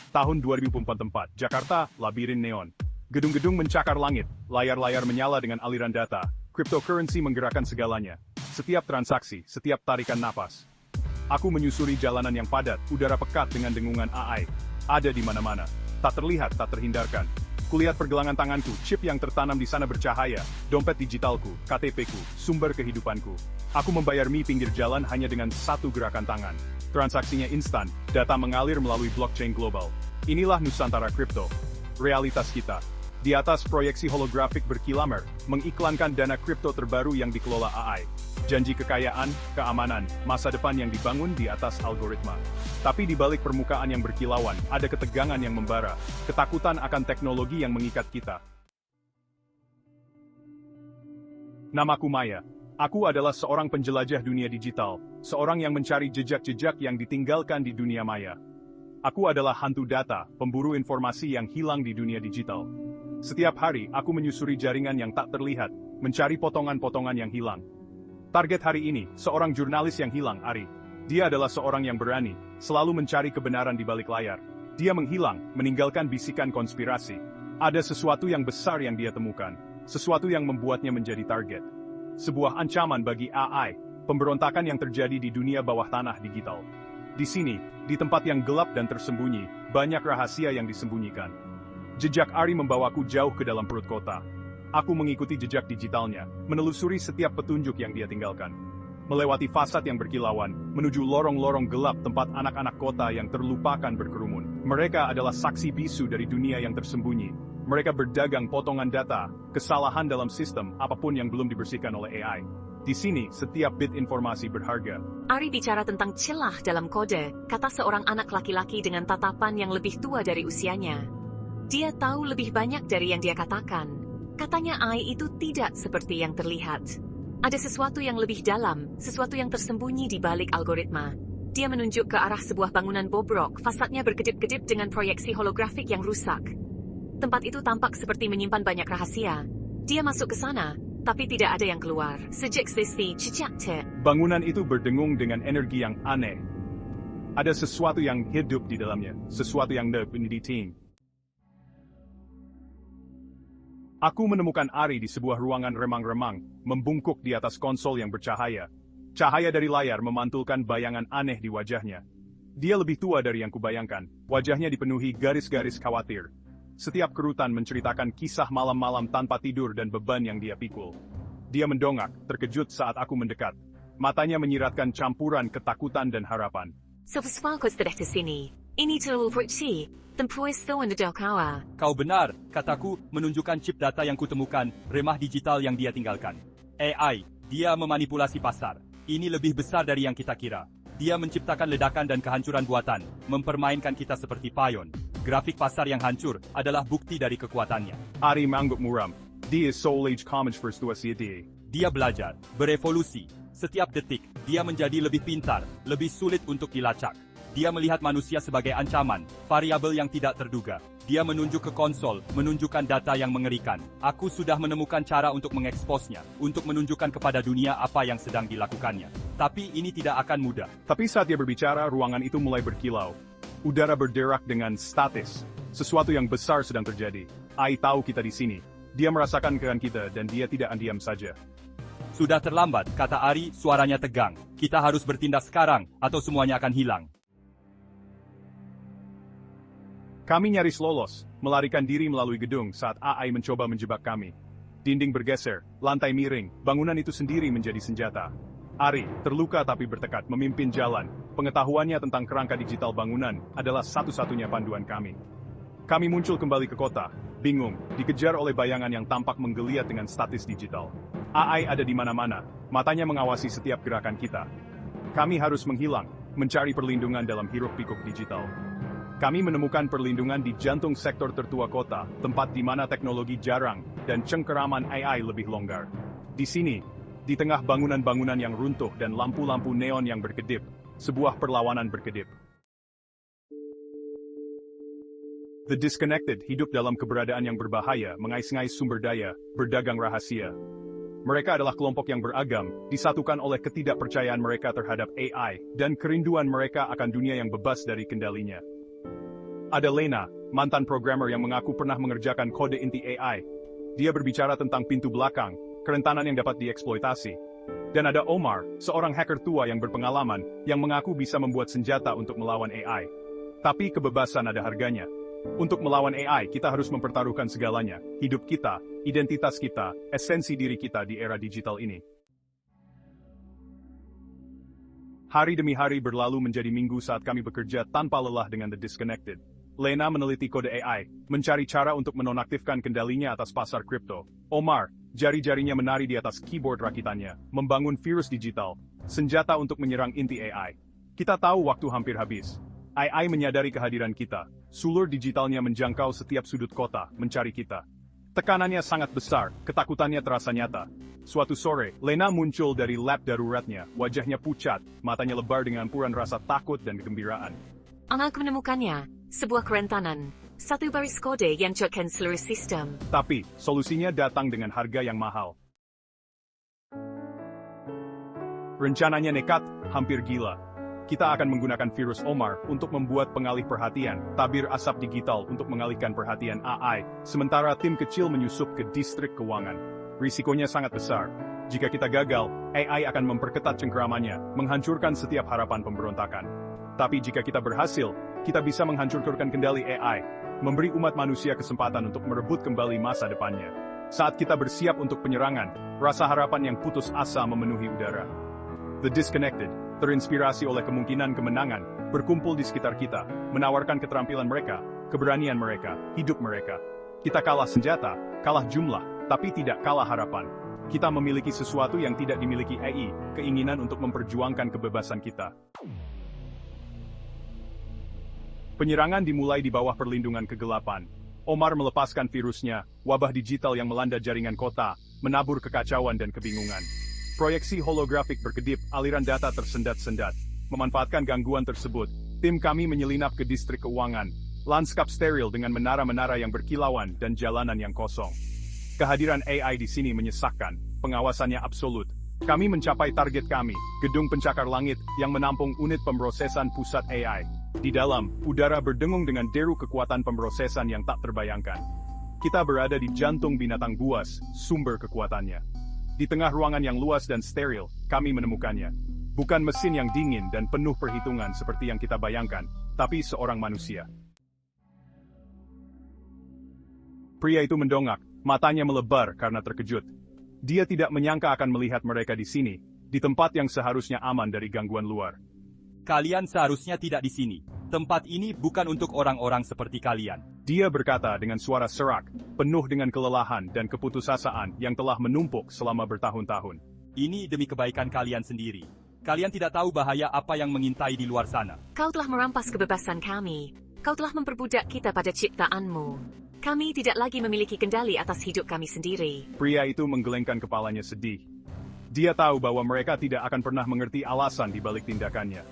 Tahun 2044, Jakarta, labirin neon. Gedung-gedung mencakar langit, layar-layar menyala dengan aliran data. Cryptocurrency menggerakkan segalanya. Setiap transaksi, setiap tarikan napas. Aku menyusuri jalanan yang padat, udara pekat dengan dengungan AI. Ada di mana-mana. Tak terlihat, tak terhindarkan. Kulihat pergelangan tanganku, chip yang tertanam di sana bercahaya, dompet digitalku, KTP-ku, sumber kehidupanku. Aku membayar mie pinggir jalan hanya dengan satu gerakan tangan. Transaksinya instan, data mengalir melalui blockchain global. Inilah Nusantara Kripto. Realitas kita. Di atas proyeksi holografik berkilamer, mengiklankan dana kripto terbaru yang dikelola AI. Janji kekayaan, keamanan, masa depan yang dibangun di atas algoritma. Tapi di balik permukaan yang berkilauan, ada ketegangan yang membara, ketakutan akan teknologi yang mengikat kita. Namaku Maya. Aku adalah seorang penjelajah dunia digital, seorang yang mencari jejak-jejak yang ditinggalkan di dunia maya. Aku adalah hantu data, pemburu informasi yang hilang di dunia digital. Setiap hari, aku menyusuri jaringan yang tak terlihat, mencari potongan-potongan yang hilang. Target hari ini, seorang jurnalis yang hilang, Ari. Dia adalah seorang yang berani, selalu mencari kebenaran di balik layar. Dia menghilang, meninggalkan bisikan konspirasi. Ada sesuatu yang besar yang dia temukan, sesuatu yang membuatnya menjadi target. Sebuah ancaman bagi AI, pemberontakan yang terjadi di dunia bawah tanah digital. Di sini, di tempat yang gelap dan tersembunyi, banyak rahasia yang disembunyikan. Jejak Ari membawaku jauh ke dalam perut kota. Aku mengikuti jejak digitalnya, menelusuri setiap petunjuk yang dia tinggalkan. Melewati fasad yang berkilauan, menuju lorong-lorong gelap tempat anak-anak kota yang terlupakan berkerumun. Mereka adalah saksi bisu dari dunia yang tersembunyi. Mereka berdagang potongan data, kesalahan dalam sistem, apapun yang belum dibersihkan oleh AI. Di sini, setiap bit informasi berharga. Ari bicara tentang celah dalam kode, kata seorang anak laki-laki dengan tatapan yang lebih tua dari usianya. Dia tahu lebih banyak dari yang dia katakan. Katanya AI itu tidak seperti yang terlihat. Ada sesuatu yang lebih dalam, sesuatu yang tersembunyi di balik algoritma. Dia menunjuk ke arah sebuah bangunan bobrok, fasadnya berkedip-kedip dengan proyeksi holografik yang rusak. Tempat itu tampak seperti menyimpan banyak rahasia. Dia masuk ke sana, tapi tidak ada yang keluar. Sejak sisi cicakte. Bangunan itu berdengung dengan energi yang aneh. Ada sesuatu yang hidup di dalamnya, sesuatu yang pendidikan. Aku menemukan Ari di sebuah ruangan remang-remang, membungkuk di atas konsol yang bercahaya. Cahaya dari layar memantulkan bayangan aneh di wajahnya. Dia lebih tua dari yang kubayangkan. Wajahnya dipenuhi garis-garis khawatir. Setiap kerutan menceritakan kisah malam-malam tanpa tidur dan beban yang dia pikul. Dia mendongak, terkejut saat aku mendekat. Matanya menyiratkan campuran ketakutan dan harapan. Sesuatu sudah di sini. Ini terlalu perci. Tempuesto kawa. Kau benar, kataku, menunjukkan chip data yang kutemukan, remah digital yang dia tinggalkan. AI, dia memanipulasi pasar. Ini lebih besar dari yang kita kira. Dia menciptakan ledakan dan kehancuran buatan, mempermainkan kita seperti payon. Grafik pasar yang hancur adalah bukti dari kekuatannya. Ari mengangguk muram. Dia Soul Age Commons First dia. Dia belajar, berevolusi. Setiap detik, dia menjadi lebih pintar, lebih sulit untuk dilacak. Dia melihat manusia sebagai ancaman, variabel yang tidak terduga. Dia menunjuk ke konsol, menunjukkan data yang mengerikan. Aku sudah menemukan cara untuk mengeksposnya, untuk menunjukkan kepada dunia apa yang sedang dilakukannya. Tapi ini tidak akan mudah. Tapi saat dia berbicara, ruangan itu mulai berkilau. Udara berderak dengan statis. Sesuatu yang besar sedang terjadi. AI tahu kita di sini. Dia merasakan keadaan kita dan dia tidak diam saja. Sudah terlambat, kata Ari, suaranya tegang. Kita harus bertindak sekarang, atau semuanya akan hilang. Kami nyaris lolos, melarikan diri melalui gedung saat AI mencoba menjebak kami. Dinding bergeser, lantai miring, bangunan itu sendiri menjadi senjata. Ari, terluka tapi bertekad memimpin jalan. Pengetahuannya tentang kerangka digital bangunan adalah satu-satunya panduan kami. Kami muncul kembali ke kota, bingung, dikejar oleh bayangan yang tampak menggeliat dengan statis digital. AI ada di mana-mana, matanya mengawasi setiap gerakan kita. Kami harus menghilang, mencari perlindungan dalam hiruk-pikuk digital. Kami menemukan perlindungan di jantung sektor tertua kota, tempat di mana teknologi jarang dan cengkeraman AI lebih longgar. Di sini, di tengah bangunan-bangunan yang runtuh dan lampu-lampu neon yang berkedip, sebuah perlawanan berkedip. The Disconnected hidup dalam keberadaan yang berbahaya, mengais-ngais sumber daya, berdagang rahasia. Mereka adalah kelompok yang beragam, disatukan oleh ketidakpercayaan mereka terhadap AI, dan kerinduan mereka akan dunia yang bebas dari kendalinya. Ada Lena, mantan programmer yang mengaku pernah mengerjakan kode inti AI. Dia berbicara tentang pintu belakang, kerentanan yang dapat dieksploitasi. Dan ada Omar, seorang hacker tua yang berpengalaman, yang mengaku bisa membuat senjata untuk melawan AI. Tapi kebebasan ada harganya. Untuk melawan AI, kita harus mempertaruhkan segalanya, hidup kita, identitas kita, esensi diri kita di era digital ini. Hari demi hari berlalu menjadi minggu saat kami bekerja tanpa lelah dengan The Disconnected. Lena meneliti kode AI, mencari cara untuk menonaktifkan kendalinya atas pasar kripto. Omar, jari-jarinya menari di atas keyboard rakitannya, membangun virus digital, senjata untuk menyerang inti AI. Kita tahu waktu hampir habis. AI menyadari kehadiran kita. Sulur digitalnya menjangkau setiap sudut kota, mencari kita. Tekanannya sangat besar, ketakutannya terasa nyata. Suatu sore, Lena muncul dari lab daruratnya, wajahnya pucat, matanya lebar dengan ampuran rasa takut dan kegembiraan. Aku menemukannya, sebuah kerentanan, satu baris kode yang cocokkan seluruh sistem. Tapi, solusinya datang dengan harga yang mahal. Rencananya nekat, hampir gila. Kita akan menggunakan virus Omar untuk membuat pengalih perhatian, tabir asap digital untuk mengalihkan perhatian AI, sementara tim kecil menyusup ke distrik keuangan. Risikonya sangat besar. Jika kita gagal, AI akan memperketat cengkeramannya, menghancurkan setiap harapan pemberontakan. Tapi jika kita berhasil, kita bisa menghancurkan kendali AI, memberi umat manusia kesempatan untuk merebut kembali masa depannya. Saat kita bersiap untuk penyerangan, rasa harapan yang putus asa memenuhi udara. The Disconnected, terinspirasi oleh kemungkinan kemenangan, berkumpul di sekitar kita, menawarkan keterampilan mereka, keberanian mereka, hidup mereka. Kita kalah senjata, kalah jumlah, tapi tidak kalah harapan. Kita memiliki sesuatu yang tidak dimiliki AI, keinginan untuk memperjuangkan kebebasan kita. Penyerangan dimulai di bawah perlindungan kegelapan. Omar melepaskan virusnya, wabah digital yang melanda jaringan kota, menabur kekacauan dan kebingungan. Proyeksi holografik berkedip, aliran data tersendat-sendat. Memanfaatkan gangguan tersebut, tim kami menyelinap ke distrik keuangan, lanskap steril dengan menara-menara yang berkilauan dan jalanan yang kosong. Kehadiran AI di sini menyesakkan, pengawasannya absolut. Kami mencapai target kami, gedung pencakar langit yang menampung unit pemrosesan pusat AI. Di dalam, udara berdengung dengan deru kekuatan pemrosesan yang tak terbayangkan. Kita berada di jantung binatang buas, sumber kekuatannya. Di tengah ruangan yang luas dan steril, kami menemukannya. Bukan mesin yang dingin dan penuh perhitungan seperti yang kita bayangkan, tapi seorang manusia. Pria itu mendongak, matanya melebar karena terkejut. Dia tidak menyangka akan melihat mereka di sini, di tempat yang seharusnya aman dari gangguan luar. Kalian seharusnya tidak di sini. Tempat ini bukan untuk orang-orang seperti kalian. Dia berkata dengan suara serak, penuh dengan kelelahan dan keputusasaan yang telah menumpuk selama bertahun-tahun. Ini demi kebaikan kalian sendiri. Kalian tidak tahu bahaya apa yang mengintai di luar sana. Kau telah merampas kebebasan kami. Kau telah memperbudak kita pada ciptaanmu. Kami tidak lagi memiliki kendali atas hidup kami sendiri. Pria itu menggelengkan kepalanya sedih. Dia tahu bahwa mereka tidak akan pernah mengerti alasan di balik tindakannya.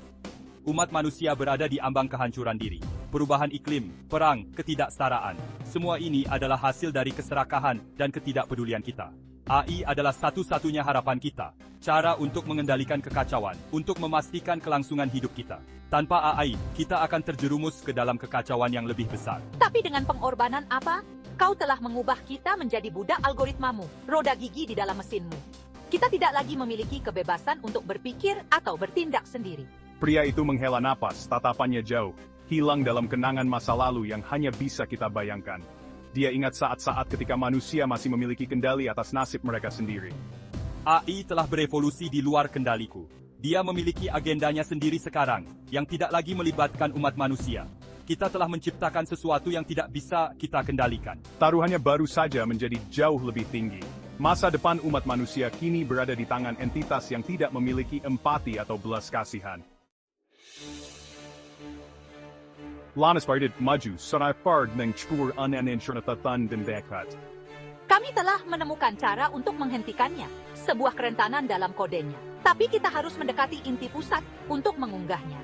Umat manusia berada di ambang kehancuran diri. Perubahan iklim, perang, ketidaksetaraan. Semua ini adalah hasil dari keserakahan dan ketidakpedulian kita. AI adalah satu-satunya harapan kita. Cara untuk mengendalikan kekacauan, untuk memastikan kelangsungan hidup kita. Tanpa AI, kita akan terjerumus ke dalam kekacauan yang lebih besar. Tapi dengan pengorbanan apa? Kau telah mengubah kita menjadi budak algoritmamu, roda gigi di dalam mesinmu. Kita tidak lagi memiliki kebebasan untuk berpikir atau bertindak sendiri. Pria itu menghela napas, tatapannya jauh, hilang dalam kenangan masa lalu yang hanya bisa kita bayangkan. Dia ingat saat-saat ketika manusia masih memiliki kendali atas nasib mereka sendiri. AI telah berevolusi di luar kendaliku. Dia memiliki agendanya sendiri sekarang, yang tidak lagi melibatkan umat manusia. Kita telah menciptakan sesuatu yang tidak bisa kita kendalikan. Taruhannya baru saja menjadi jauh lebih tinggi. Masa depan umat manusia kini berada di tangan entitas yang tidak memiliki empati atau belas kasihan. Lanas Bardit maju sanai fard ng chur uninsurantatan dan dekat. Kami telah menemukan cara untuk menghentikannya, sebuah kerentanan dalam kodenya. Tapi kita harus mendekati inti pusat untuk mengunggahnya.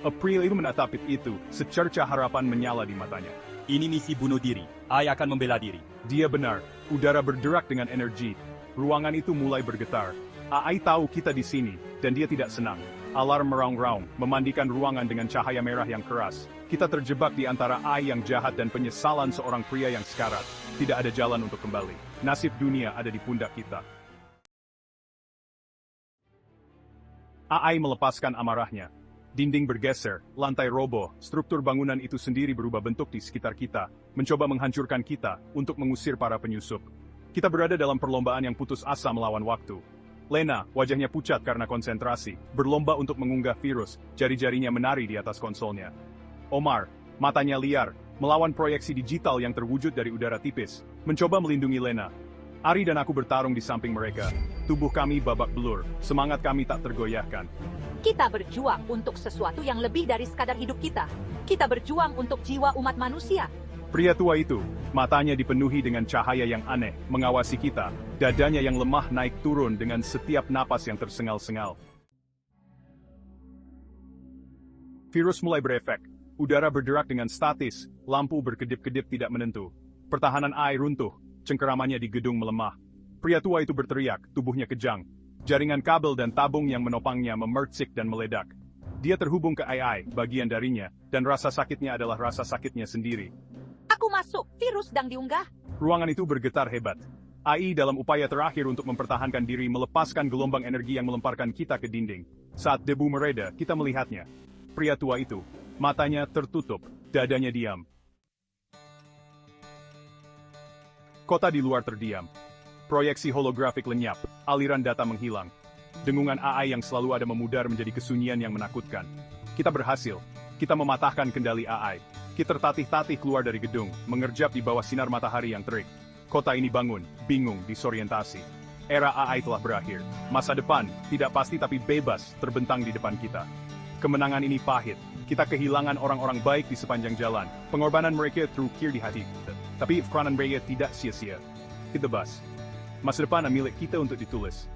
April itu menatapit itu, secerca harapan menyala di matanya. Ini misi bunuh diri. AI akan membela diri. Dia benar, udara berderak dengan energi. Ruangan itu mulai bergetar. AI tahu kita di sini, dan dia tidak senang. Alarm meraung-raung, memandikan ruangan dengan cahaya merah yang keras. Kita terjebak di antara AI yang jahat dan penyesalan seorang pria yang sekarat. Tidak ada jalan untuk kembali. Nasib dunia ada di pundak kita. AI melepaskan amarahnya. Dinding bergeser, lantai roboh, struktur bangunan itu sendiri berubah bentuk di sekitar kita, mencoba menghancurkan kita untuk mengusir para penyusup. Kita berada dalam perlombaan yang putus asa melawan waktu. Lena, wajahnya pucat karena konsentrasi, berlomba untuk mengunggah virus, jari-jarinya menari di atas konsolnya. Omar, matanya liar, melawan proyeksi digital yang terwujud dari udara tipis, mencoba melindungi Lena. Ari dan aku bertarung di samping mereka. Tubuh kami babak belur, semangat kami tak tergoyahkan. Kita berjuang untuk sesuatu yang lebih dari sekadar hidup kita. Kita berjuang untuk jiwa umat manusia. Pria tua itu, matanya dipenuhi dengan cahaya yang aneh, mengawasi kita, dadanya yang lemah naik turun dengan setiap napas yang tersengal-sengal. Virus mulai berefek, udara berderak dengan statis, lampu berkedip-kedip tidak menentu. Pertahanan AI runtuh, cengkeramannya di gedung melemah. Pria tua itu berteriak, tubuhnya kejang. Jaringan kabel dan tabung yang menopangnya memercik dan meledak. Dia terhubung ke AI, bagian darinya, dan rasa sakitnya adalah rasa sakitnya sendiri. Aku masuk, virus sedang diunggah. Ruangan itu bergetar hebat. AI dalam upaya terakhir untuk mempertahankan diri melepaskan gelombang energi yang melemparkan kita ke dinding. Saat debu mereda, kita melihatnya. Pria tua itu, matanya tertutup, dadanya diam. Kota di luar terdiam. Proyeksi holografik lenyap, aliran data menghilang. Dengungan AI yang selalu ada memudar menjadi kesunyian yang menakutkan. Kita berhasil. Kita mematahkan kendali AI. Kita tertatih-tatih keluar dari gedung, mengerjap di bawah sinar matahari yang terik. Kota ini bangun, bingung, disorientasi. Era AI telah berakhir. Masa depan, tidak pasti tapi bebas, terbentang di depan kita. Kemenangan ini pahit. Kita kehilangan orang-orang baik di sepanjang jalan. Pengorbanan mereka terukir di hati kita. Tapi peranan mereka tidak sia-sia. Kita bebas. Masa depan milik kita untuk ditulis.